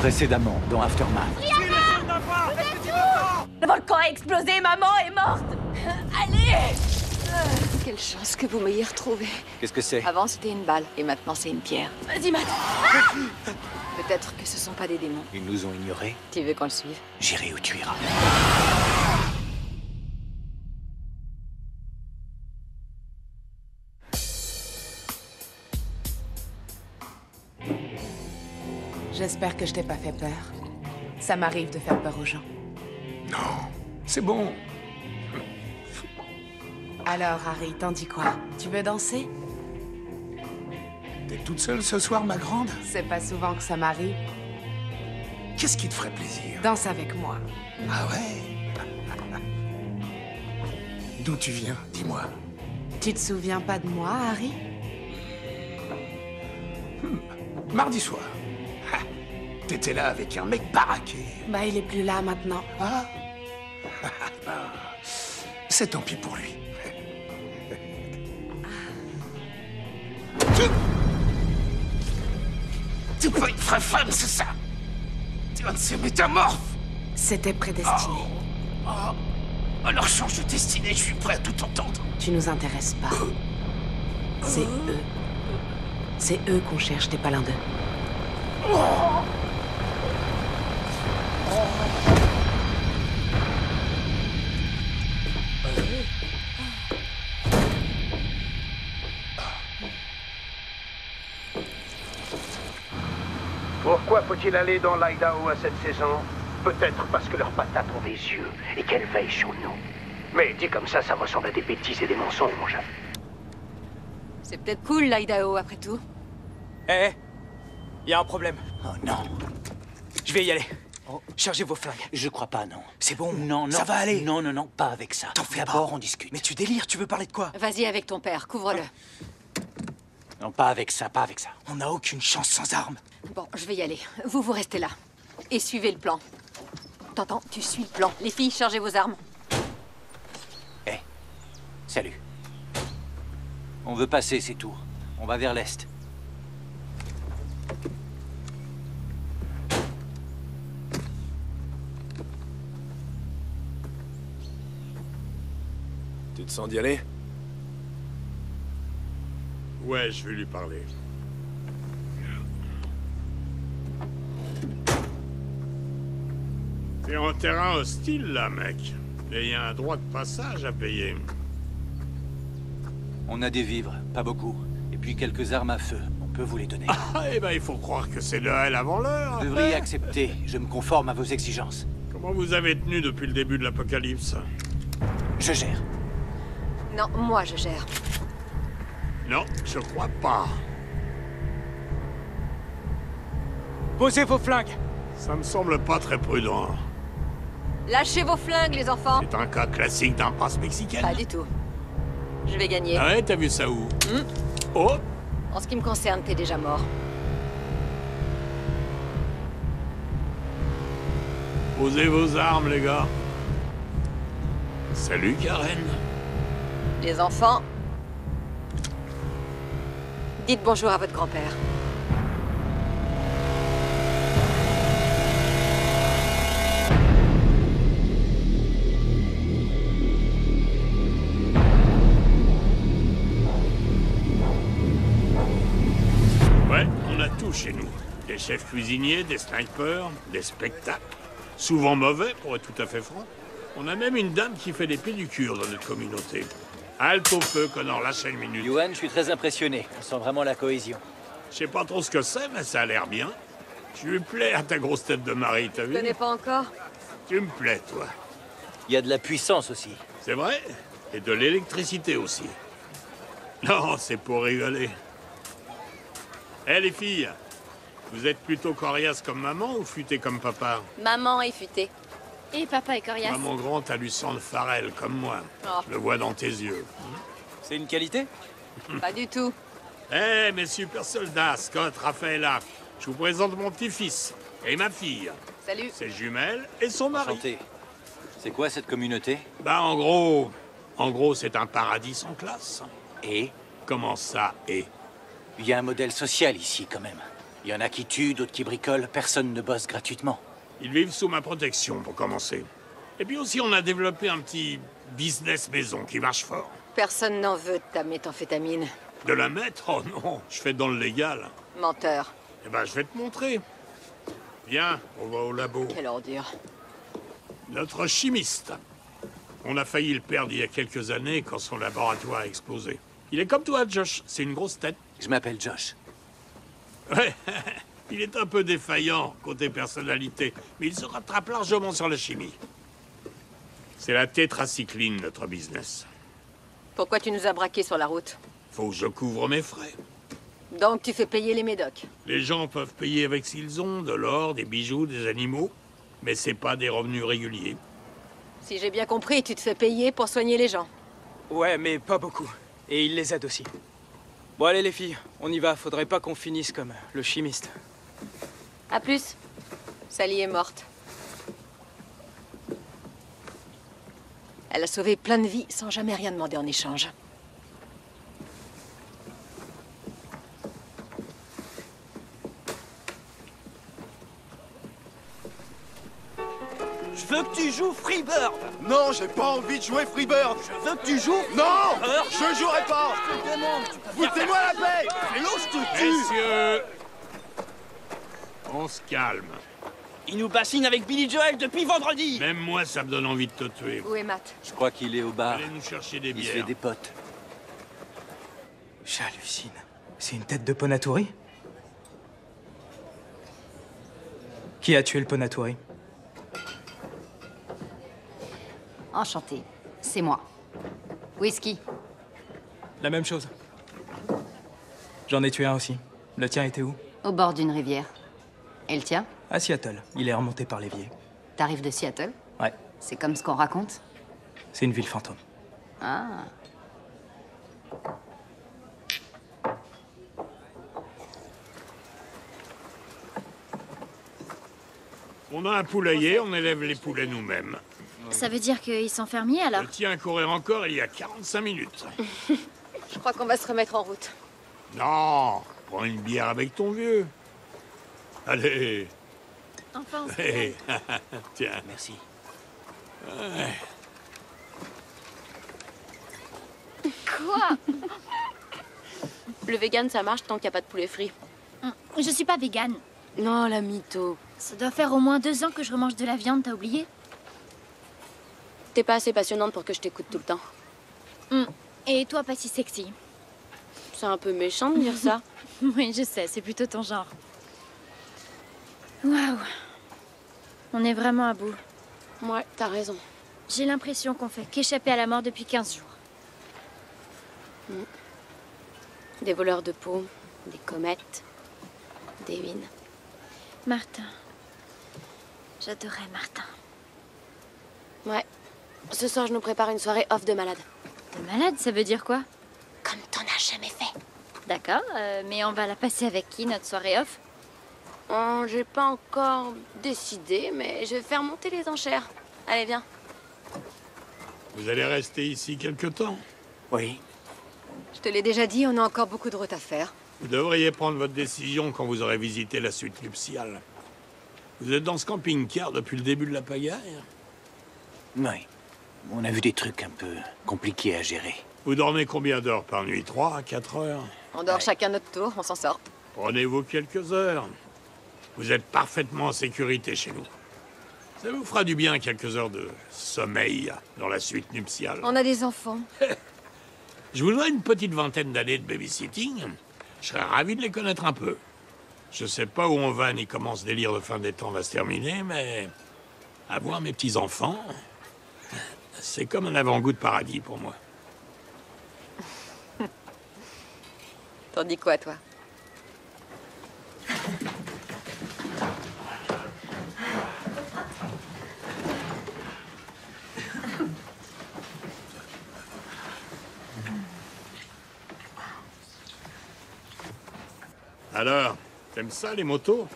Précédemment, dans Aftermath. Le volcan a explosé, maman est morte. Allez. Quelle chance que vous m'ayez retrouvé. Qu'est-ce que c'est? Avant, c'était une balle, et maintenant, c'est une pierre. Vas-y, Matt. Peut-être que ce sont pas des démons. Ils nous ont ignorés. Tu veux qu'on le suive? J'irai où tu iras. J'espère que je t'ai pas fait peur. Ça m'arrive de faire peur aux gens. Non, c'est bon. Alors, Harry, t'en dis quoi? Tu veux danser? T'es toute seule ce soir, ma grande? C'est pas souvent que ça m'arrive. Qu'est-ce qui te ferait plaisir? Danse avec moi. Ah ouais? D'où tu viens, dis-moi. Tu te souviens pas de moi, Harry? Mardi soir. Ha, t'étais là avec un mec baraqué. Bah, il est plus là maintenant. Ah? Ben, c'est tant pis pour lui. T'es pas une vraie femme, c'est ça? T'es un de ces métamorphes. C'était prédestiné. Alors change de destinée, je suis prêt à tout entendre. Tu nous intéresses pas. C'est eux. C'est eux qu'on cherche, t'es pas l'un d'eux. Pourquoi faut-il aller dans l'Idaho à cette saison? Peut-être parce que leurs patates ont des yeux et qu'elles veillent sur nous. Mais dit comme ça ressemble à des bêtises et des mensonges. C'est peut-être cool, l'Idaho, après tout. Eh, y a un problème. Oh non. Je vais y aller. Chargez vos flingues. Je crois pas, non. C'est bon. Non, non. Ça va aller. Non, non, non, pas avec ça. T'en fais pas. D'abord, on discute. Mais tu délires, tu veux parler de quoi? Vas-y avec ton père, couvre-le. Non, pas avec ça, pas avec ça. On n'a aucune chance sans armes. Bon, je vais y aller. Vous restez là. Et suivez le plan. T'entends? Tu suis le plan. Les filles, chargez vos armes. Eh, salut. On veut passer, c'est tout. On va vers l'est. Tu te sens d'y aller? Ouais, je vais lui parler. T'es en terrain hostile, là, mec. Et y a un droit de passage à payer. On a des vivres, pas beaucoup. Et puis quelques armes à feu. On peut vous les donner. Ah, eh ben, il faut croire que c'est Noël avant l'heure. Vous devriez accepter. Je me conforme à vos exigences. Comment vous avez tenu depuis le début de l'apocalypse? Je gère. Non, moi je gère. Non, je crois pas. Posez vos flingues. Ça me semble pas très prudent. Lâchez vos flingues, les enfants. C'est un cas classique d'impasse mexicaine. Pas du tout. Je vais gagner. Ah ouais, t'as vu ça où? Oh! En ce qui me concerne, t'es déjà mort. Posez vos armes, les gars. Salut, Karen. Les enfants, dites bonjour à votre grand-père. Ouais, on a tout chez nous. Des chefs cuisiniers, des snipers, des spectacles. Souvent mauvais, pour être tout à fait franc. On a même une dame qui fait des pédicures dans notre communauté. Halte au feu, Connor, lâche une minute. Johan, je suis très impressionné. On sent vraiment la cohésion. Je sais pas trop ce que c'est, mais ça a l'air bien. Tu lui plais à ta grosse tête de mari, t'as Tu vu? connais pas encore? Tu me plais, toi. Il y a de la puissance aussi. C'est vrai? Et de l'électricité aussi. Non, c'est pour rigoler. Eh, les filles, vous êtes plutôt coriace comme maman ou futé comme papa? Maman est futée. Et papa est coriace. Maman grand, t'as du sang de Pharrell, comme moi. Oh. Je le vois dans tes yeux. C'est une qualité? Pas du tout. Eh, mes super soldats, Scott, Rafaela, je vous présente mon petit-fils et ma fille. Salut. Ses jumelles et son mari. Enchanté. C'est quoi cette communauté? Bah, en gros, c'est un paradis sans classe. Et Comment ça, et? il y a un modèle social ici, quand même. Il y en a qui tuent, d'autres qui bricolent. Personne ne bosse gratuitement. Ils vivent sous ma protection, pour commencer. Et puis aussi, on a développé un petit business maison qui marche fort. Personne n'en veut de ta méthamphétamine. De la mettre? Oh non, je fais dans le légal. Menteur. Eh ben, je vais te montrer. Viens, on va au labo. Quelle ordure. Notre chimiste. On a failli le perdre il y a quelques années quand son laboratoire a explosé. Il est comme toi, Josh. C'est une grosse tête. Je m'appelle Josh. Ouais, il est un peu défaillant côté personnalité, mais il se rattrape largement sur la chimie. C'est la tétracycline, notre business. Pourquoi tu nous as braqués sur la route? Faut que je couvre mes frais. Donc tu fais payer les médocs. Les gens peuvent payer avec ce qu'ils ont, de l'or, des bijoux, des animaux, mais c'est pas des revenus réguliers. Si j'ai bien compris, tu te fais payer pour soigner les gens. Ouais, mais pas beaucoup. Et il les aide aussi. Bon, allez, les filles, on y va. Faudrait pas qu'on finisse comme le chimiste. À plus. Sally est morte. Elle a sauvé plein de vies sans jamais rien demander en échange. Je veux que tu joues Freebird. Non, j'ai pas envie de jouer Freebird. Je veux que tu joues... Non, je jouerai pas. Je te demande. Foutez-moi la paix. Et l'eau, je te tue. Messieurs, on se calme. Il nous bassine avec Billy Joel depuis vendredi. Même moi, ça me donne envie de te tuer. Où est Matt? Je crois qu'il est au bar. Allez nous chercher des Il se fait bières. des potes. J'hallucine. C'est une tête de Ponaturi? Qui a tué le Ponaturi? Enchanté, c'est moi. Whisky. La même chose. J'en ai tué un aussi. Le tien était où? Au bord d'une rivière. Et le tien? À Seattle. Il est remonté par l'évier. T'arrives de Seattle? Ouais. C'est comme ce qu'on raconte? C'est une ville fantôme. Ah. On a un poulailler, on élève les poulets nous-mêmes. Ça veut dire qu'ils sont fermiers alors? Le tien courait encore il y a 45 minutes. Je crois qu'on va se remettre en route. Non, prends une bière avec ton vieux. Allez. Enfin, on se Hey. Tiens. Merci. Quoi? Le vegan, ça marche tant qu'il n'y a pas de poulet frit. Je suis pas végane. Non, la mytho. Ça doit faire au moins 2 ans que je remange de la viande, t'as oublié? T'es pas assez passionnante pour que je t'écoute tout le temps. Et toi, pas si sexy. C'est un peu méchant de dire ça. Oui, je sais, c'est plutôt ton genre. Waouh. On est vraiment à bout. Ouais, t'as raison. J'ai l'impression qu'on fait qu'échapper à la mort depuis 15 jours. Des voleurs de peau, des comètes, des mines. Martin. J'adorais Martin. Ouais. Ce soir, je nous prépare une soirée off de malade. T'es malade, ça veut dire quoi? Comme t'en as jamais fait. D'accord, mais on va la passer avec qui, notre soirée off? J'ai pas encore décidé, mais je vais faire monter les enchères. Allez, viens. Vous allez rester ici quelque temps? Oui. Je te l'ai déjà dit, on a encore beaucoup de route à faire. Vous devriez prendre votre décision quand vous aurez visité la suite nuptiale. Vous êtes dans ce camping-car depuis le début de la pagaille? Oui. On a vu des trucs un peu compliqués à gérer. Vous dormez combien d'heures par nuit? 3 à 4 heures? On dort chacun notre tour, on s'en sort. Prenez-vous quelques heures. Vous êtes parfaitement en sécurité chez nous. Ça vous fera du bien quelques heures de sommeil dans la suite nuptiale. On a des enfants. Je voudrais une petite vingtaine d'années de babysitting. Je serais ravi de les connaître un peu. Je sais pas où on va ni comment ce délire de fin des temps va se terminer, mais avoir mes petits-enfants, c'est comme un avant-goût de paradis pour moi. T'en dis quoi, toi? Alors, t'aimes ça, les motos?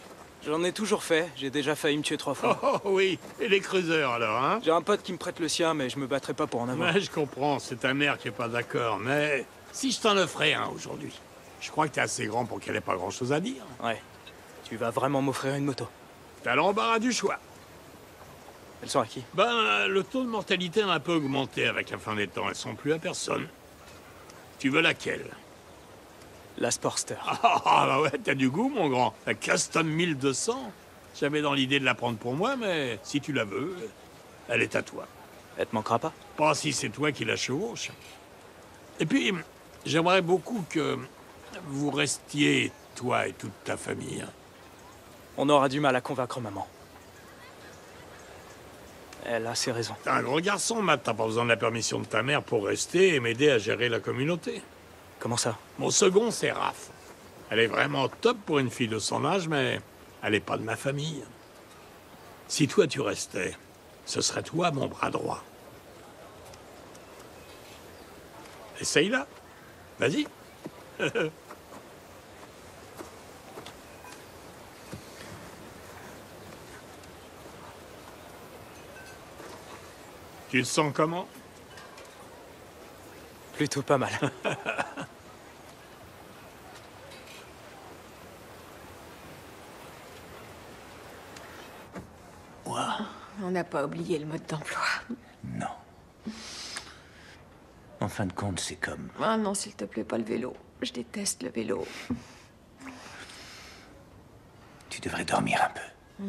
J'en ai toujours fait. J'ai déjà failli me tuer 3 fois. Oh oui, et les cruisers alors, hein? J'ai un pote qui me prête le sien, mais je me battrai pas pour en avoir. Ouais, je comprends, c'est ta mère qui est pas d'accord, mais si je t'en offrais un aujourd'hui, je crois que t'es assez grand pour qu'elle ait pas grand-chose à dire. Ouais. Tu vas vraiment m'offrir une moto? T'as l'embarras du choix. Elles sont à qui? Ben, le taux de mortalité a un peu augmenté avec la fin des temps. Elles sont plus à personne. Tu veux laquelle? La Sportster. Ah bah ouais, t'as du goût, mon grand. La Custom 1200. J'avais dans l'idée de la prendre pour moi, mais si tu la veux, elle est à toi. Elle te manquera pas? Pas si c'est toi qui la chevauche. Et puis, j'aimerais beaucoup que vous restiez, toi et toute ta famille. On aura du mal à convaincre maman. Elle a ses raisons. T'es un gros garçon, Matt. T'as pas besoin de la permission de ta mère pour rester et m'aider à gérer la communauté. Comment ça? Mon second, c'est Raph. Elle est vraiment top pour une fille de son âge, mais elle est pas de ma famille. Si toi, tu restais, ce serait toi mon bras droit. Essaye-la. Vas-y. Tu te sens comment? Plutôt pas mal. On n'a pas oublié le mode d'emploi. Non. En fin de compte, c'est comme... Ah non, s'il te plaît, pas le vélo. Je déteste le vélo. Tu devrais dormir un peu.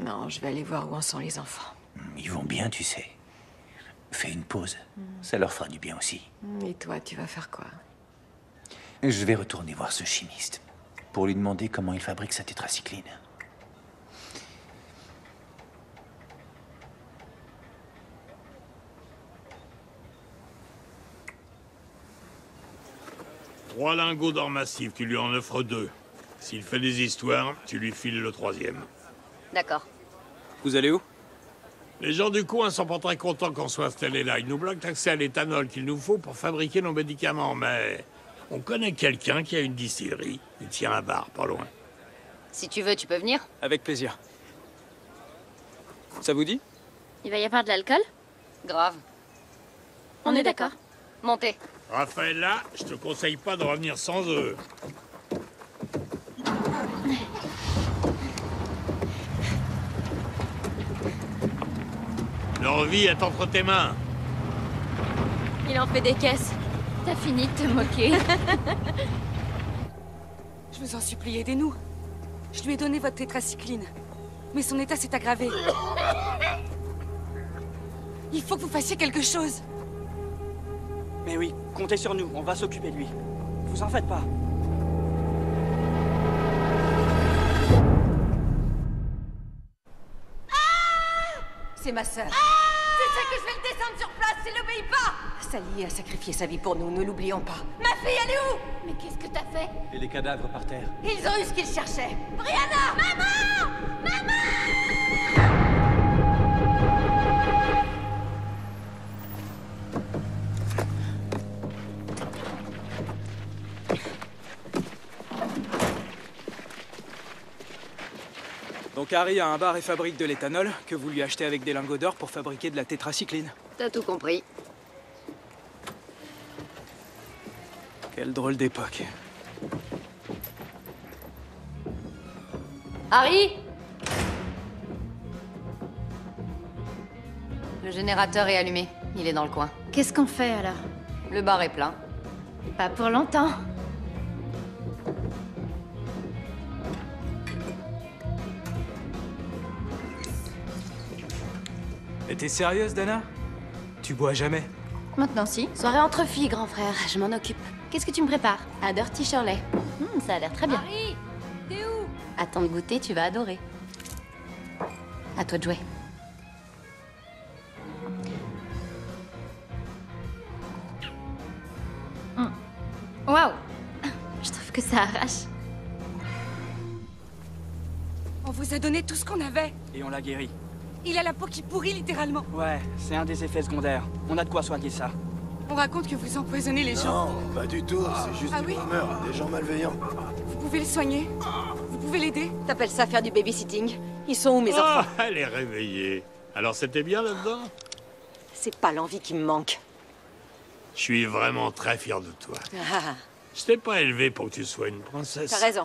Non, je vais aller voir où en sont les enfants. Ils vont bien, tu sais. Fais une pause. Ça leur fera du bien aussi. Et toi, tu vas faire quoi? Je vais retourner voir ce chimiste pour lui demander comment il fabrique sa tétracycline. Trois lingots d'or massif, tu lui en offres 2. S'il fait des histoires, tu lui files le 3e. D'accord. Vous allez où? Les gens du coin sont pas très contents qu'on soit installés là. Ils nous bloquent l'accès à l'éthanol qu'il nous faut pour fabriquer nos médicaments, mais on connaît quelqu'un qui a une distillerie. Il tient un bar, pas loin. Si tu veux, tu peux venir. Avec plaisir. Ça vous dit? Il va y avoir de l'alcool? Grave. On est d'accord. Montez. Raphaël, là, je te conseille pas de revenir sans eux. Leur vie est entre tes mains. Il en fait des caisses. T'as fini de te moquer. Je vous en supplie, aidez-nous. Je lui ai donné votre tétracycline. Mais son état s'est aggravé. Il faut que vous fassiez quelque chose. Mais oui, comptez sur nous, on va s'occuper de lui. Vous en faites pas. C'est ma sœur. C'est ça que je vais le descendre sur place s'il n'obéit pas. Sally a sacrifié sa vie pour nous, ne l'oublions pas. Ma fille, elle est où? Mais qu'est-ce que t'as fait? Et les cadavres par terre. Ils ont eu ce qu'ils cherchaient. Brianna! Maman! Donc Harry a un bar et fabrique de l'éthanol que vous lui achetez avec des lingots d'or pour fabriquer de la tétracycline. T'as tout compris. Quelle drôle d'époque. Harry! Le générateur est allumé. Il est dans le coin. Qu'est-ce qu'on fait alors? Le bar est plein. Pas pour longtemps. Mais t'es sérieuse, Dana? Tu bois jamais? Maintenant si. Soirée entre filles, grand frère. Je m'en occupe. Qu'est-ce que tu me prépares? Un Dirty Shirley. Ça a l'air très bien. Harry! T'es où? Attends de goûter, tu vas adorer. À toi de jouer. Waouh! Je trouve que ça arrache. On vous a donné tout ce qu'on avait. Et on l'a guéri. Il a la peau qui pourrit littéralement. Ouais, c'est un des effets secondaires. On a de quoi soigner ça. On raconte que vous empoisonnez les gens. Non, pas du tout, c'est juste Ah du oui? rumeur, des gens malveillants. Vous pouvez le soigner. Vous pouvez l'aider. T'appelles ça faire du babysitting? Ils sont où, mes Oh, enfants? elle est réveillée. Alors c'était bien là-dedans? C'est pas l'envie qui me manque. Je suis vraiment très fier de toi. Ah, Je t'ai pas élevé pour que tu sois une princesse. t'as raison.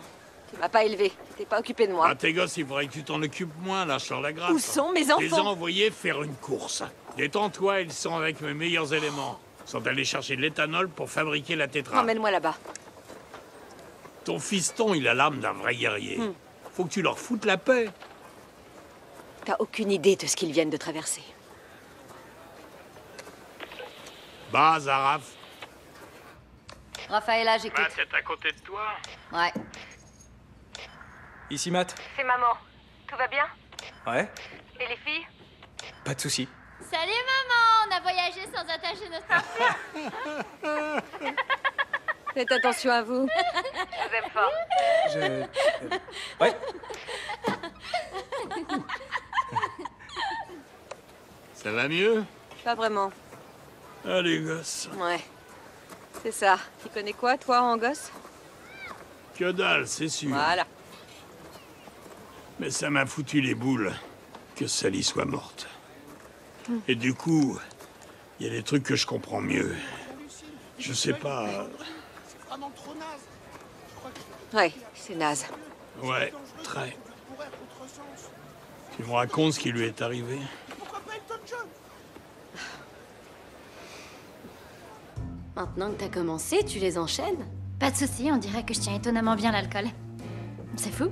Tu m'as pas élevé. T'es pas occupé de moi. Ah, tes gosses, il faudrait que tu t'en occupes moins, là, sur la grappe. Où sont mes Je les ai enfants? envoyés faire une course. Détends-toi, ils sont avec mes meilleurs éléments. Ils sont allés chercher de l'éthanol pour fabriquer la tétra. Emmène-moi là-bas. Ton fiston, il a l'âme d'un vrai guerrier. Faut que tu leur foutes la paix. T'as aucune idée de ce qu'ils viennent de traverser. Bah, Zaraf. Raphaëlla, j'écoute. Matt est à côté de toi? Ouais. Ici, Matt. C'est maman. Tout va bien? Ouais. Et les filles? Pas de soucis. Salut maman, on a voyagé sans attacher nos ceintures. Faites attention à vous. Je vous aime fort. Ouais. Ça va mieux? Pas vraiment. Allez, gosses. Ouais. C'est ça. Tu connais quoi, toi, en gosse? Que dalle, c'est sûr. Voilà. Mais ça m'a foutu les boules que Sally soit morte. Et du coup, il y a des trucs que je comprends mieux. Je sais pas... Ouais, c'est naze. Ouais, très. Tu me racontes ce qui lui est arrivé? Maintenant que t'as commencé, tu les enchaînes? Pas de souci, on dirait que je tiens étonnamment bien l'alcool. C'est fou.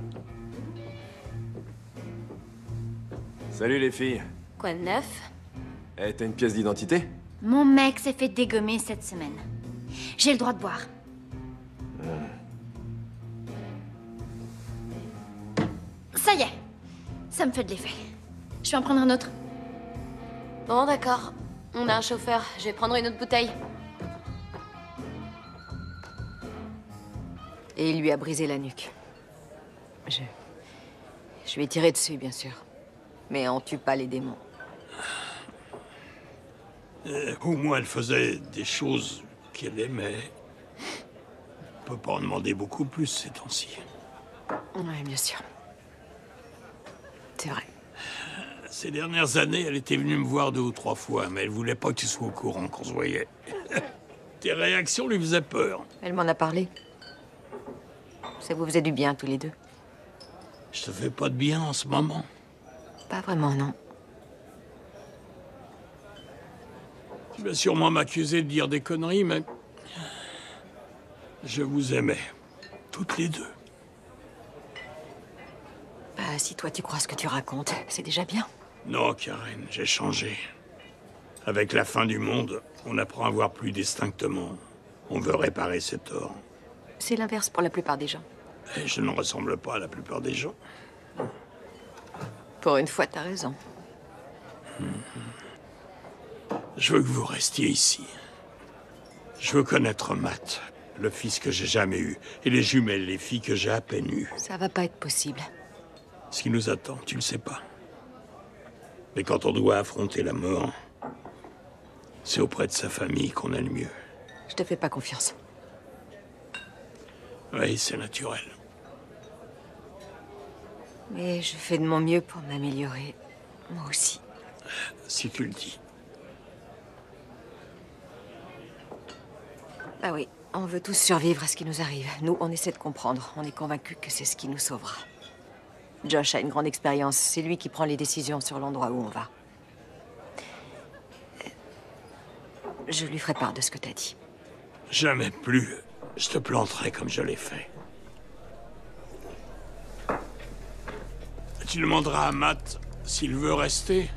Salut les filles. Quoi de neuf? Eh, t'as une pièce d'identité? Mon mec s'est fait dégommer cette semaine. J'ai le droit de boire. Ça y est, ça me fait de l'effet. Je vais en prendre un autre. Bon, d'accord. On a un chauffeur. Je vais prendre une autre bouteille. Et il lui a brisé la nuque. Je lui ai tiré dessus, bien sûr. Mais on tue pas les démons. Au moins, elle faisait des choses qu'elle aimait. On peut pas en demander beaucoup plus ces temps-ci. Oui, bien sûr. C'est vrai. Ces dernières années, elle était venue me voir 2 ou 3 fois, mais elle voulait pas que tu sois au courant qu'on se voyait. Tes réactions lui faisaient peur. Elle m'en a parlé. Ça vous faisait du bien, tous les deux? Je te fais pas de bien en ce moment. Pas vraiment, non. Tu vas sûrement m'accuser de dire des conneries, mais... je vous aimais. Toutes les deux. Bah, si toi tu crois ce que tu racontes, c'est déjà bien. Non, Karen, j'ai changé. Avec la fin du monde, on apprend à voir plus distinctement. On veut réparer ses torts. C'est l'inverse pour la plupart des gens. Et je ne ressemble pas à la plupart des gens. Pour une fois, t'as raison. Je veux que vous restiez ici. Je veux connaître Matt, le fils que j'ai jamais eu, et les jumelles, les filles que j'ai à peine eues. Ça va pas être possible. Ce qui nous attend, tu le sais pas. Mais quand on doit affronter la mort, c'est auprès de sa famille qu'on a le mieux. Je te fais pas confiance. Oui, c'est naturel. Mais je fais de mon mieux pour m'améliorer. Moi aussi. Si tu le dis. Ah oui, on veut tous survivre à ce qui nous arrive. Nous, on essaie de comprendre. On est convaincus que c'est ce qui nous sauvera. Josh a une grande expérience. C'est lui qui prend les décisions sur l'endroit où on va. Je lui ferai part de ce que t'as dit. Jamais plus, je te planterai comme je l'ai fait. Tu demanderas à Matt s'il veut rester.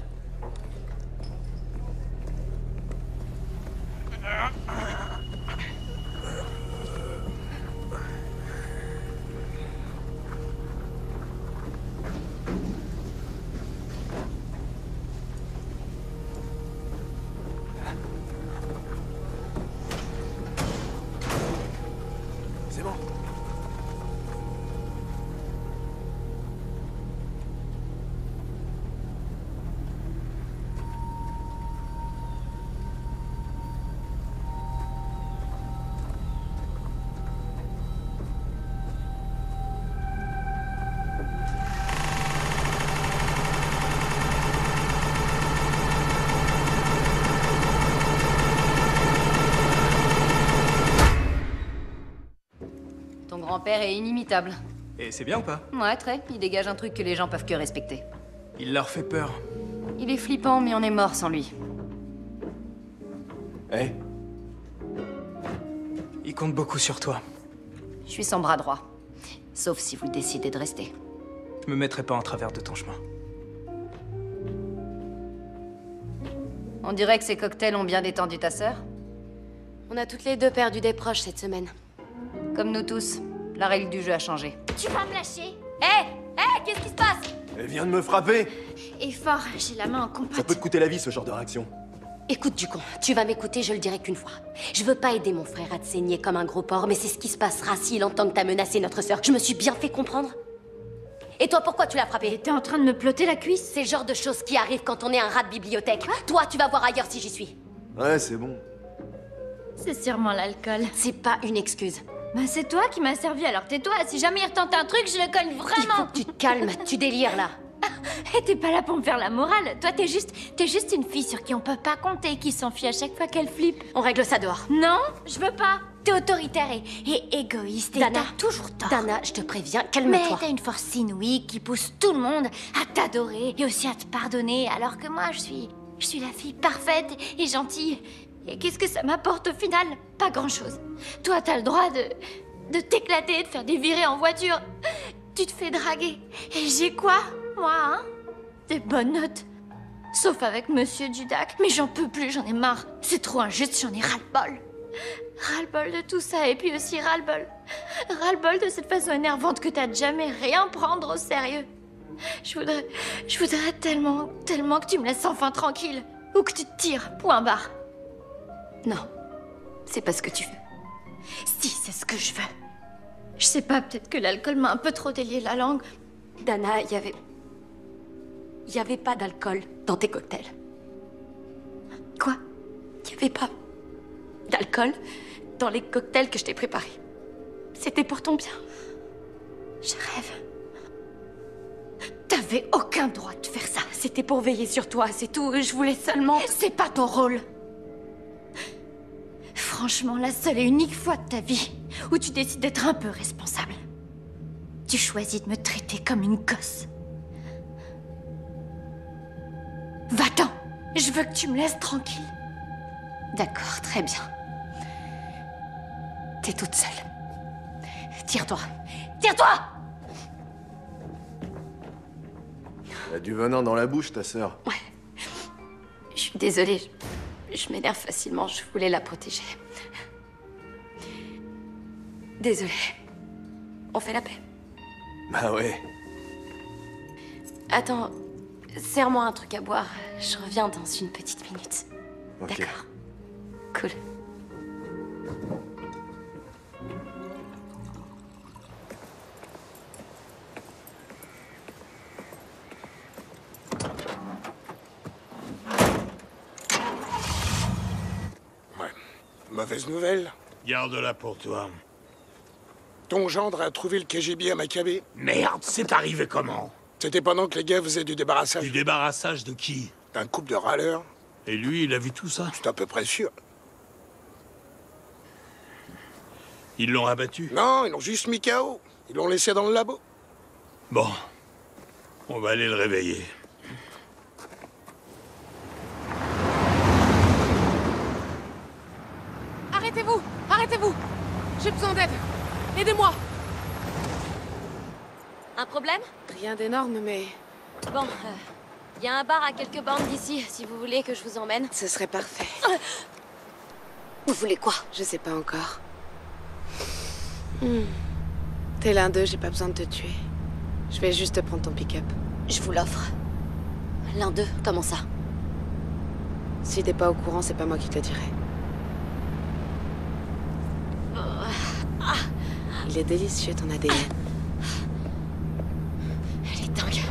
C'est bon. Ton grand-père est inimitable. Et c'est bien ou pas? Ouais, très. Il dégage un truc que les gens peuvent que respecter. Il leur fait peur. Il est flippant, mais on est mort sans lui. Eh? Il compte beaucoup sur toi. Je suis son bras droit. Sauf si vous décidez de rester. Je me mettrai pas en travers de ton chemin. On dirait que ces cocktails ont bien détendu ta sœur. On a toutes les deux perdu des proches cette semaine. Comme nous tous, la règle du jeu a changé. Tu vas me lâcher? Hé! Qu'est-ce qui se passe? Elle vient de me frapper! Et fort, j'ai la main en compote. Ça peut te coûter la vie, ce genre de réaction. Écoute, Ducon, tu vas m'écouter, je le dirai qu'une fois. Je veux pas aider mon frère à te saigner comme un gros porc, mais c'est ce qui se passera s'il entend que t'as menacé notre sœur. Je me suis bien fait comprendre. Et toi, pourquoi tu l'as frappé? T'es en train de me plotter la cuisse? C'est le genre de choses qui arrivent quand on est un rat de bibliothèque. Toi, tu vas voir ailleurs si j'y suis. Ouais, c'est bon. C'est sûrement l'alcool. C'est pas une excuse. Bah c'est toi qui m'as servi, alors tais-toi. Si jamais il retente un truc, je le cogne Il faut vraiment. que tu te calmes, tu délires là. Et t'es pas là pour me faire la morale. Toi, t'es juste une fille sur qui on peut pas compter, qui s'enfuit à chaque fois qu'elle flippe. On règle ça dehors. Non, je veux pas. T'es autoritaire et égoïste. Et Dana, t'as toujours tort. Dana, je te préviens, Mais calme-toi. t'as une force inouïe qui pousse tout le monde à t'adorer et aussi à te pardonner, alors que moi, je suis la fille parfaite et gentille. Et qu'est-ce que ça m'apporte au final? Pas grand-chose. Toi, t'as le droit de t'éclater, de faire des virées en voiture. Tu te fais draguer. Et j'ai quoi, moi, hein? Des bonnes notes. Sauf avec Monsieur Dudac. Mais j'en peux plus, j'en ai marre. C'est trop injuste, j'en ai ras-le-bol. Ras-le-bol de tout ça, et puis aussi ras-le-bol. Ras-le-bol de cette façon énervante que t'as de jamais rien prendre au sérieux. Je voudrais tellement que tu me laisses enfin tranquille. Ou que tu te tires, point barre. Non, c'est pas ce que tu veux. Si, c'est ce que je veux. Je sais pas, peut-être que l'alcool m'a un peu trop délié la langue. Dana, il y avait pas d'alcool dans tes cocktails. Quoi? Il y avait pas d'alcool dans les cocktails que je t'ai préparés. C'était pour ton bien. Je rêve. T'avais aucun droit de faire ça. C'était pour veiller sur toi, c'est tout. Je voulais seulement... C'est pas ton rôle. Franchement, la seule et unique fois de ta vie où tu décides d'être un peu responsable. Tu choisis de me traiter comme une gosse. Va-t'en. Je veux que tu me laisses tranquille. D'accord, très bien. T'es toute seule. Tire-toi. Tire-toi! Elle a du venin dans la bouche, ta sœur. Ouais. Je suis désolée. Je m'énerve facilement. Je voulais la protéger. Désolée. On fait la paix. Bah ouais. Attends. Serre-moi un truc à boire. Je reviens dans une petite minute. Ok. D'accord. Cool. Mauvaise nouvelle. Garde-la pour toi. Ton gendre a trouvé le KGB à Maccabée. Merde, c'est arrivé comment? C'était pendant que les gars faisaient du débarrassage. Du débarrassage de qui? D'un couple de râleurs. Et lui, il a vu tout ça? C'est à peu près sûr. Ils l'ont abattu? Non, ils l'ont juste mis KO. Ils l'ont laissé dans le labo. Bon. On va aller le réveiller. Arrêtez-vous! Arrêtez-vous! J'ai besoin d'aide! Aidez-moi! Un problème? Rien d'énorme, mais... Bon, y a un bar à quelques bornes d'ici, si vous voulez que je vous emmène. Ce serait parfait. Vous voulez quoi? Je sais pas encore. T'es l'un d'eux, j'ai pas besoin de te tuer. Je vais juste te prendre ton pick-up. Je vous l'offre. L'un d'eux, comment ça? Si t'es pas au courant, c'est pas moi qui te le dirai. Il est délicieux, ton ADN. Elle est dingue.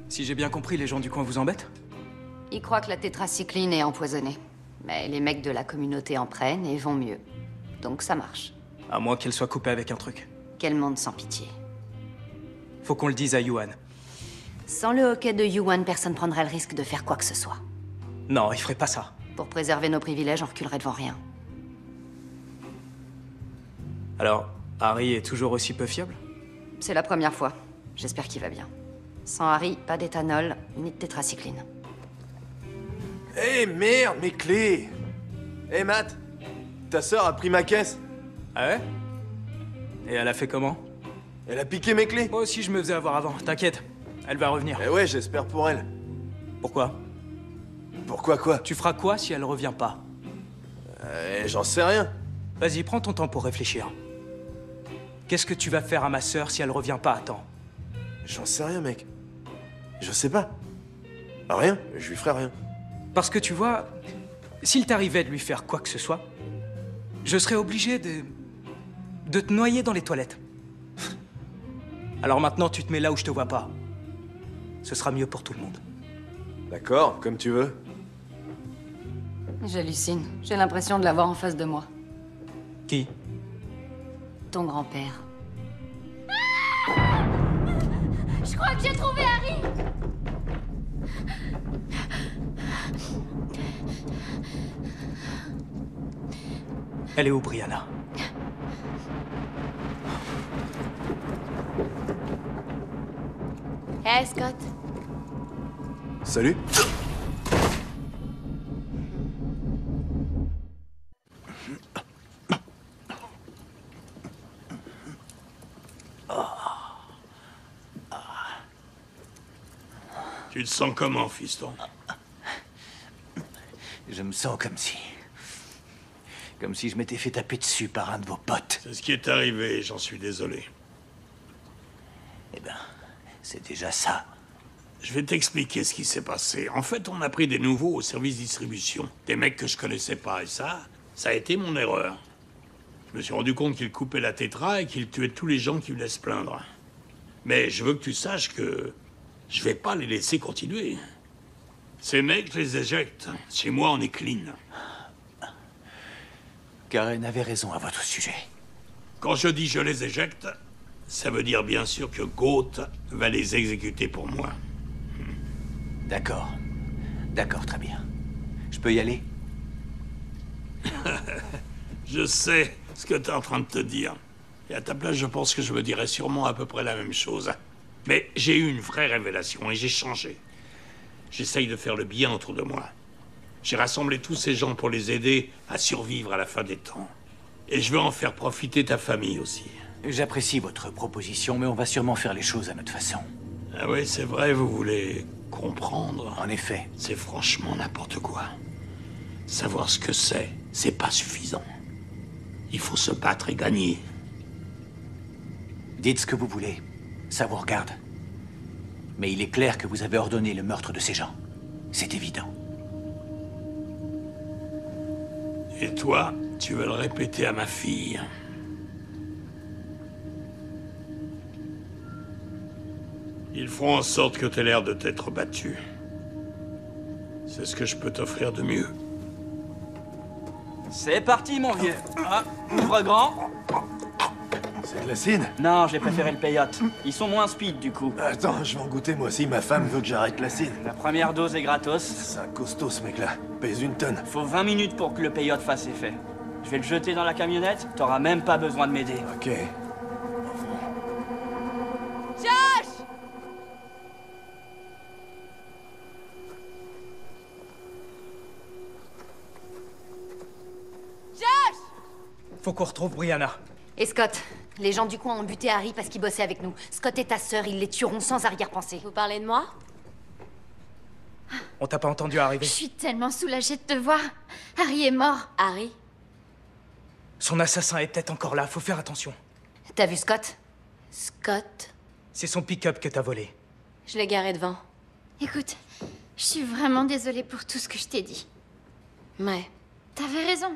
Si j'ai bien compris, les gens du coin vous embêtent? Ils croient que la tétracycline est empoisonnée. Mais les mecs de la communauté en prennent et vont mieux. Donc ça marche. À moins qu'elle soit coupée avec un truc. Quel monde sans pitié. Faut qu'on le dise à Yuan. Sans le hockey de Yuan, personne prendrait le risque de faire quoi que ce soit. Non, il ferait pas ça. Pour préserver nos privilèges, on reculerait devant rien. Alors, Harry est toujours aussi peu fiable? C'est la première fois. J'espère qu'il va bien. Sans Harry, pas d'éthanol, ni de tétracycline. Eh merde, mes clés! Eh Matt, ta sœur a pris ma caisse. Ah ouais? Et elle a fait comment? Elle a piqué mes clés. Moi aussi, je me faisais avoir avant. T'inquiète, elle va revenir. Eh ouais, j'espère pour elle. Pourquoi? Pourquoi quoi? Tu feras quoi si elle revient pas? J'en sais rien. Vas-y, prends ton temps pour réfléchir. Qu'est-ce que tu vas faire à ma sœur si elle revient pas à temps? J'en sais rien, mec. Je sais pas. Rien, je lui ferai rien. Parce que tu vois, s'il t'arrivait de lui faire quoi que ce soit, je serais obligé de te noyer dans les toilettes. Alors maintenant, tu te mets là où je te vois pas. Ce sera mieux pour tout le monde. D'accord, comme tu veux. J'hallucine. J'ai l'impression de l'avoir en face de moi. Qui? Ton grand-père. Je crois que j'ai trouvé Harry. Elle est où, Brianna? Hey, Scott. Salut. Tu te sens comment, fiston? Je me sens comme si... Comme si je m'étais fait taper dessus par un de vos potes. C'est ce qui est arrivé, j'en suis désolé. Eh ben, c'est déjà ça. Je vais t'expliquer ce qui s'est passé. En fait, on a pris des nouveaux au service distribution. Des mecs que je connaissais pas, et ça a été mon erreur. Je me suis rendu compte qu'ils coupaient la tétra et qu'ils tuaient tous les gens qui venaient se plaindre. Mais je veux que tu saches que je vais pas les laisser continuer. Ces mecs, je les éjecte. Chez moi, on est clean. Karen avait raison à votre sujet. Quand je dis je les éjecte, ça veut dire bien sûr que Goat va les exécuter pour moi. D'accord. D'accord, très bien. Je peux y aller? Je sais ce que t'es en train de te dire. Et à ta place, je pense que je me dirais sûrement à peu près la même chose. Mais j'ai eu une vraie révélation et j'ai changé. J'essaye de faire le bien autour de moi. J'ai rassemblé tous ces gens pour les aider à survivre à la fin des temps. Et je veux en faire profiter ta famille aussi. J'apprécie votre proposition, mais on va sûrement faire les choses à notre façon. Ah oui, c'est vrai, vous voulez comprendre? En effet. C'est franchement n'importe quoi. Savoir ce que c'est pas suffisant. Il faut se battre et gagner. Dites ce que vous voulez. Ça vous regarde. Mais il est clair que vous avez ordonné le meurtre de ces gens. C'est évident. Et toi, tu vas le répéter à ma fille. Ils feront en sorte que tu aies l'air de t'être battu. C'est ce que je peux t'offrir de mieux. C'est parti, mon vieux. Ah, ouvre grand. C'est de l'acide? Non, j'ai préféré le peyote. Ils sont moins speed, du coup. Attends, je vais en goûter moi aussi. Ma femme veut que j'arrête l'acide. La première dose est gratos. C'est un costaud, ce mec-là. Pèse une tonne. Faut 20 minutes pour que le peyote fasse effet. Je vais le jeter dans la camionnette, t'auras même pas besoin de m'aider. Ok. Josh! Josh! Faut qu'on retrouve Brianna. Et Scott, les gens du coin ont buté Harry parce qu'il bossait avec nous. Scott et ta sœur, ils les tueront sans arrière-pensée. Vous parlez de moi? On t'a pas entendu arriver. Je suis tellement soulagée de te voir. Harry est mort. Harry? Son assassin est peut-être encore là, faut faire attention. T'as vu Scott? Scott? C'est son pick-up que t'as volé. Je l'ai garé devant. Écoute, je suis vraiment désolée pour tout ce que je t'ai dit. Ouais. T'avais raison.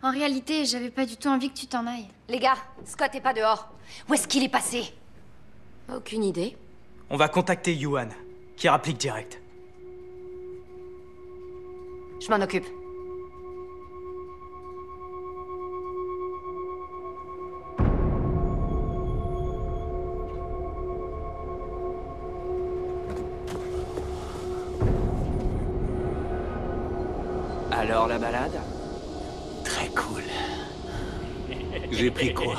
En réalité, j'avais pas du tout envie que tu t'en ailles. Les gars, Scott est pas dehors. Où est-ce qu'il est passé? Aucune idée. On va contacter Yuan, qui rapplique direct. Je m'en occupe. Alors la balade? Très cool. J'ai pris quoi?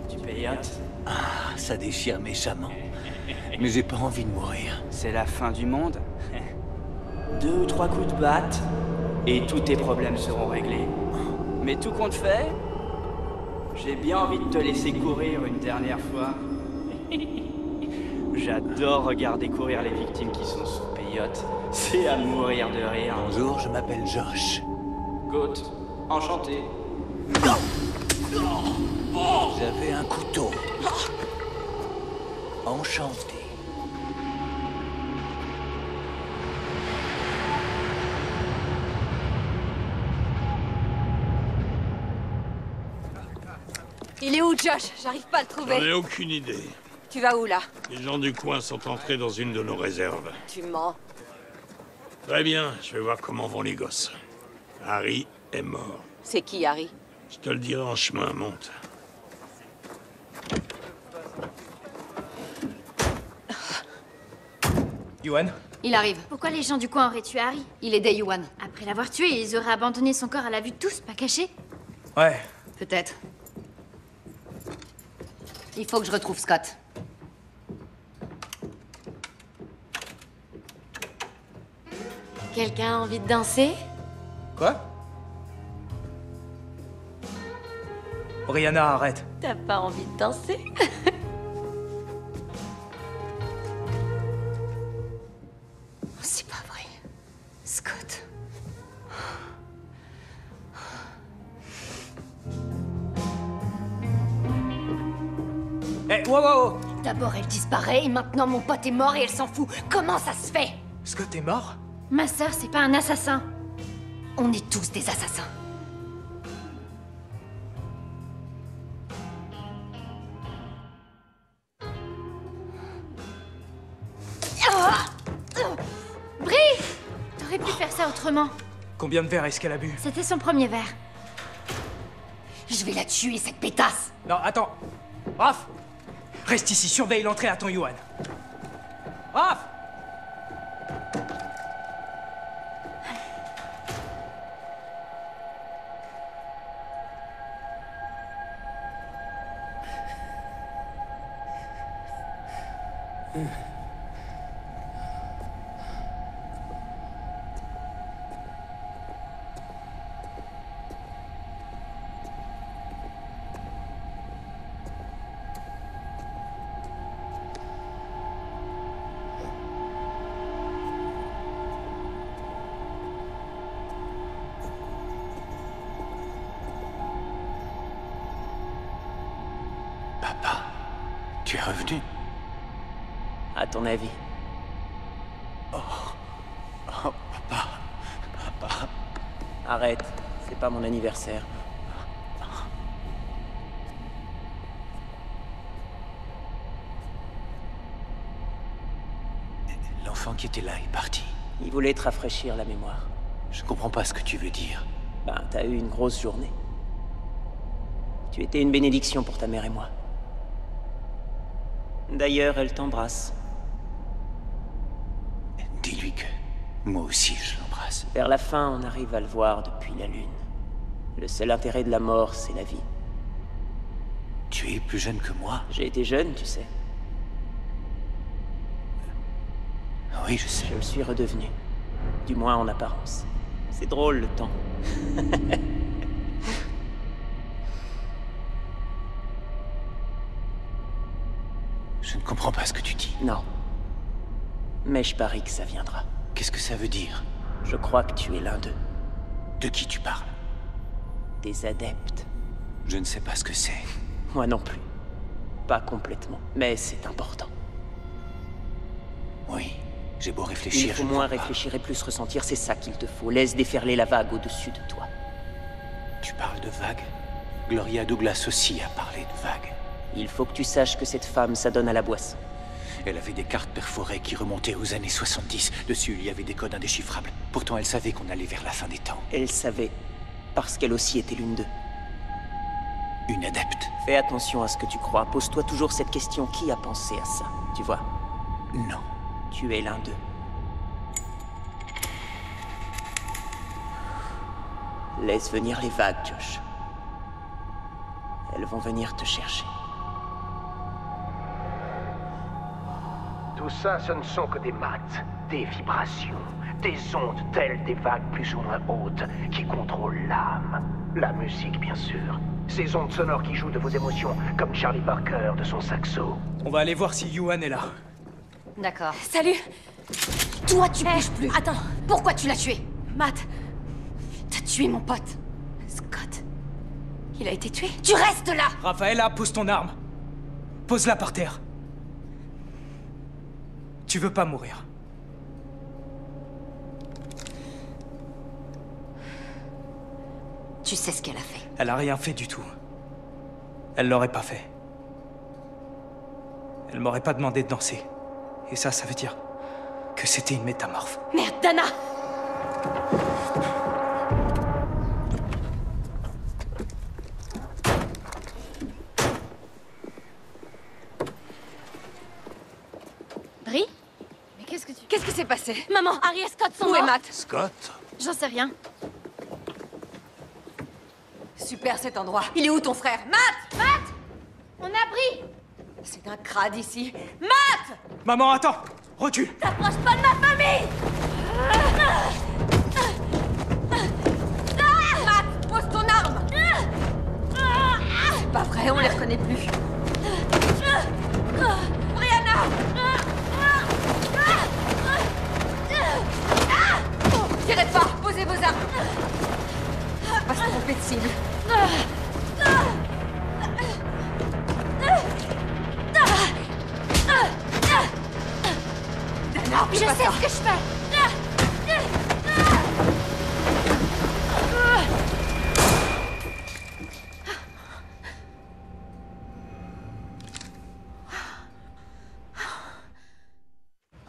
Du peyote? Ah, ça déchire méchamment. Mais j'ai pas envie de mourir. C'est la fin du monde? 2 ou 3 coups de batte, et tous tes problèmes seront réglés. Mais tout compte fait, j'ai bien envie de te laisser courir une dernière fois. J'adore regarder courir les victimes qui sont sous peyote. C'est à mourir de rire. Bonjour, je m'appelle Josh. Goat, enchanté. J'avais un couteau. Enchanté. Il est où, Josh? J'arrive pas à le J'en trouver. ai aucune idée. Tu vas où, là? Les gens du coin sont entrés dans une de nos réserves. Tu mens. Très bien, je vais voir comment vont les gosses. Harry est mort. C'est qui, Harry? Je te le dirai en chemin, monte. Yuan? Il arrive. Pourquoi les gens du coin auraient tué Harry? Il aidait Yuan. Après l'avoir tué, ils auraient abandonné son corps à la vue de tous, pas caché? Ouais. Peut-être. Il faut que je retrouve Scott. Quelqu'un a envie de danser? Quoi? Brianna, arrête. T'as pas envie de danser? C'est pas vrai. Scott. Eh, wow. D'abord, elle disparaît, et maintenant mon pote est mort et elle s'en fout. Comment ça se fait? Scott est mort? Ma sœur, c'est pas un assassin. On est tous des assassins. Brie! T'aurais pu faire ça autrement. Combien de verres est-ce qu'elle a bu? C'était son premier verre. Je vais la tuer, cette pétasse! Non, attends. Raph! Reste ici, surveille l'entrée à ton Yuan. Raph! Papa, tu es revenu? À ton avis? Oh, papa. Arrête, c'est pas mon anniversaire. L'enfant qui était là est parti. Il voulait te rafraîchir la mémoire. Je comprends pas ce que tu veux dire. Ben, t'as eu une grosse journée. Tu étais une bénédiction pour ta mère et moi. D'ailleurs, elle t'embrasse. Dis-lui que moi aussi je l'embrasse. Vers la fin, on arrive à le voir depuis la Lune. Le seul intérêt de la mort, c'est la vie. Tu es plus jeune que moi? J'ai été jeune, tu sais. Oui, je sais. Je le suis redevenu. Du moins en apparence. C'est drôle, le temps. Je ne comprends pas ce que tu dis. Non. Mais je parie que ça viendra. Qu'est-ce que ça veut dire? Je crois que tu es l'un d'eux. De qui tu parles? Des adeptes. Je ne sais pas ce que c'est. Moi non plus. Pas complètement. Mais c'est important. Oui, j'ai beau réfléchir. Il faut moins réfléchir et plus ressentir, c'est ça qu'il te faut. Laisse déferler la vague au-dessus de toi. Tu parles de vague? Gloria Douglas aussi a parlé de vague. Il faut que tu saches que cette femme s'adonne à la boisson. Elle avait des cartes perforées qui remontaient aux années 70. Dessus, il y avait des codes indéchiffrables. Pourtant, elle savait qu'on allait vers la fin des temps. Elle savait, parce qu'elle aussi était l'une d'eux. Une adepte. Fais attention à ce que tu crois. Pose-toi toujours cette question. Qui a pensé à ça? Tu vois? Non. Tu es l'un d'eux. Laisse venir les vagues, Josh. Elles vont venir te chercher. Tout ça, ce ne sont que des maths, des vibrations, des ondes telles des vagues plus ou moins hautes qui contrôlent l'âme. La musique, bien sûr. Ces ondes sonores qui jouent de vos émotions, comme Charlie Parker de son saxo. On va aller voir si Yuan est là. D'accord. Salut. Toi, tu bouges plus. Attends. Pourquoi tu l'as tué? Matt, T'as tué mon pote. Scott. Il a été tué? Tu restes là! Raphaëlla, pose ton arme. Pose-la par terre. Tu veux pas mourir. Tu sais ce qu'elle a fait. Elle a rien fait du tout. Elle l'aurait pas fait. Elle m'aurait pas demandé de danser. Et ça veut dire que c'était une métamorphe. Merde, Dana! Brie? Mais qu'est-ce que tu... Qu'est-ce qui s'est passé? Maman, Harry et Scott sont Où est morts. Matt? Scott? J'en sais rien. Super cet endroit. Il est où ton frère? Matt! Matt! On a Brie! C'est un crade ici. Matt! Maman, attends! Recule! T'approches pas de ma famille! Matt, pose ton arme! C'est pas vrai, on les reconnaît plus. Brianna! Tirez pas, posez vos armes. Pas se tromper de cible. Dana, Je sais ce que je fais.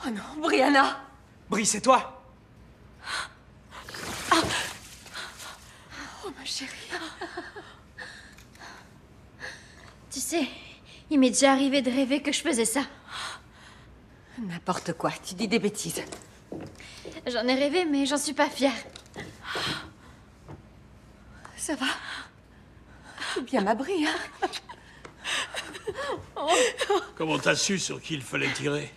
Oh non, Brianna! Brie, c'est toi? Oh ma chérie. Tu sais, il m'est déjà arrivé de rêver que je faisais ça. N'importe quoi, tu dis des bêtises. J'en ai rêvé, mais j'en suis pas fière. Ça va? C'est bien ma Brie, hein? Comment t'as su sur qui il fallait tirer?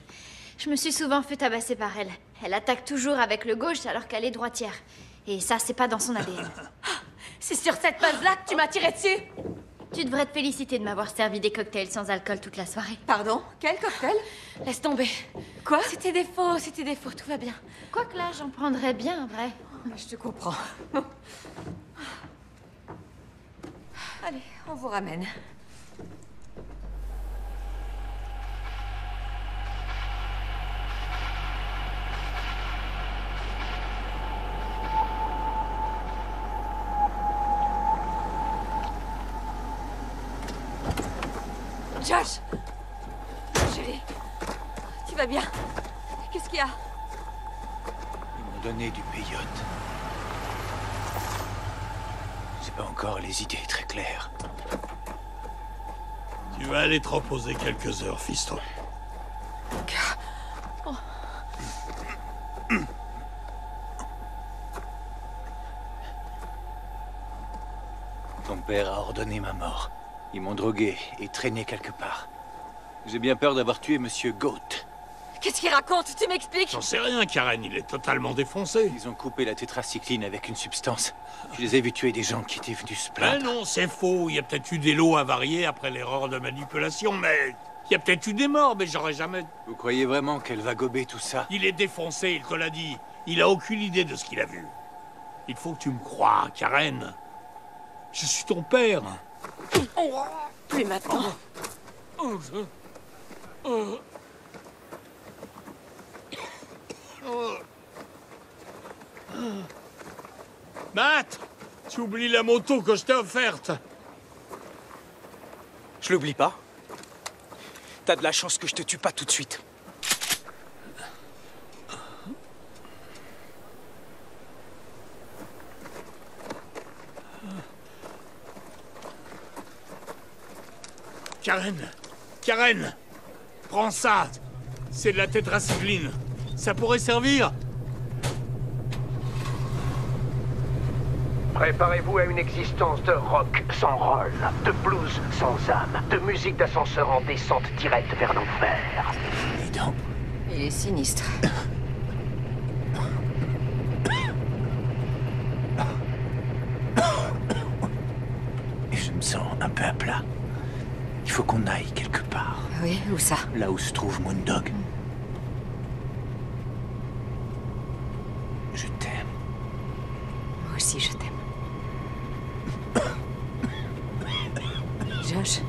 Je me suis souvent fait tabasser par elle. Elle attaque toujours avec le gauche alors qu'elle est droitière. Et ça, c'est pas dans son ADN. C'est sur cette base-là que tu m'as tiré dessus? Tu devrais te féliciter de m'avoir servi des cocktails sans alcool toute la soirée. Pardon? Quel cocktail? Laisse tomber. Quoi? C'était des faux, tout va bien. Quoique là, j'en prendrais bien, en vrai. Je te comprends. Allez, on vous ramène. Josh! Chérie, tu vas bien? Qu'est-ce qu'il y a? Ils m'ont donné du peyote. J'ai pas encore les idées très claires. Tu vas aller te reposer quelques heures, fiston. Oh. Ton père a ordonné ma mort. Ils m'ont drogué et traîné quelque part. J'ai bien peur d'avoir tué Monsieur Goat. Qu'est-ce qu'il raconte? Tu m'expliques? J'en sais rien, Karen, il est totalement défoncé. Ils ont coupé la tétracycline avec une substance. Je les ai vus tuer des gens qui étaient venus se plaindre. Ben non, c'est faux. Il y a peut-être eu des lots avariés après l'erreur de manipulation, mais... Il y a peut-être eu des morts, mais j'aurais jamais... Vous croyez vraiment qu'elle va gober tout ça? Il est défoncé, il te l'a dit. Il a aucune idée de ce qu'il a vu. Il faut que tu me crois, Karen. Je suis ton père. Plus maintenant. Matt, tu oublies la moto que je t'ai offerte. Je l'oublie pas. T'as de la chance que je te tue pas tout de suite. Karen, prends ça. C'est de la tétracycline. Ça pourrait servir. Préparez-vous à une existence de rock sans rôle, de blues sans âme, de musique d'ascenseur en descente directe vers l'enfer. Dis donc. Il est sinistre. Et je me sens un peu à plat. Il faut qu'on aille quelque part. Oui, où ça? Là où se trouve Moondog. Je t'aime. Moi aussi, je t'aime. Josh.